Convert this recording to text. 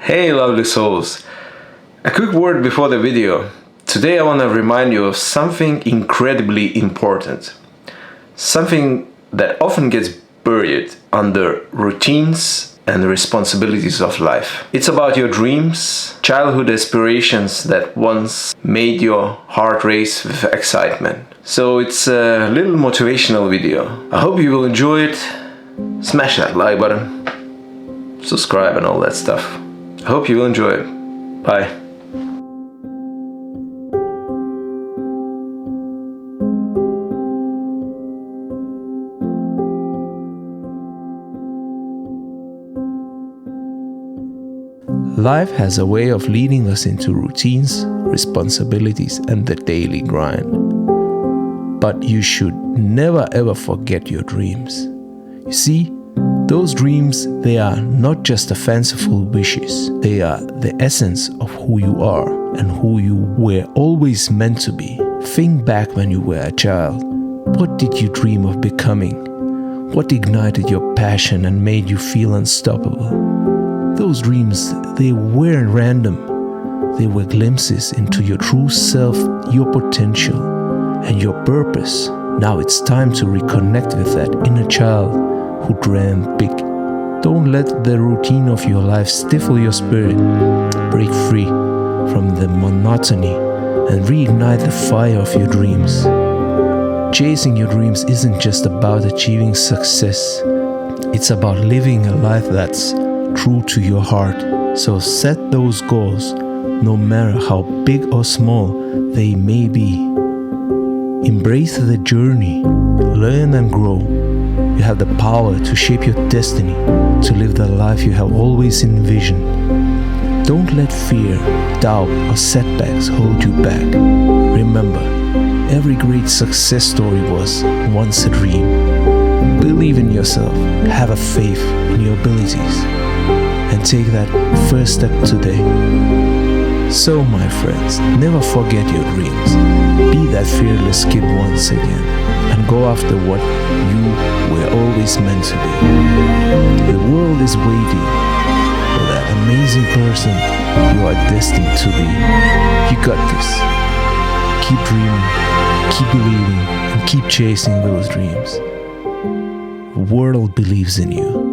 Hey lovely souls, a quick word before the video. Today I want to remind you of something incredibly important. Something that often gets buried under routines and responsibilities of life. It's about your dreams, childhood aspirations that once made your heart race with excitement. So it's a little motivational video. I hope you will enjoy it. Smash that like button, subscribe and all that stuff. I hope you will enjoy it. Bye. Life has a way of leading us into routines, responsibilities, and the daily grind. But you should never ever forget your dreams. You see, those dreams, they are not just a fanciful wishes. They are the essence of who you are and who you were always meant to be. Think back when you were a child. What did you dream of becoming? What ignited your passion and made you feel unstoppable? Those dreams, they weren't random. They were glimpses into your true self, your potential, and your purpose. Now it's time to reconnect with that inner child who dreamed big. Don't let the routine of your life stifle your spirit. Break free from the monotony and reignite the fire of your dreams. Chasing your dreams isn't just about achieving success. It's about living a life that's true to your heart. So set those goals, no matter how big or small they may be. Embrace the journey, learn and grow. You have the power to shape your destiny, to live the life you have always envisioned. Don't let fear, doubt, or setbacks hold you back. Remember, every great success story was once a dream. Believe in yourself, have a faith in your abilities, and take that first step today. So my friends, never forget your dreams. Be that fearless kid once again, and go after what you were always meant to be. The world is waiting for that amazing person you are destined to be. You got this. Keep dreaming, keep believing, and keep chasing those dreams. The world believes in you.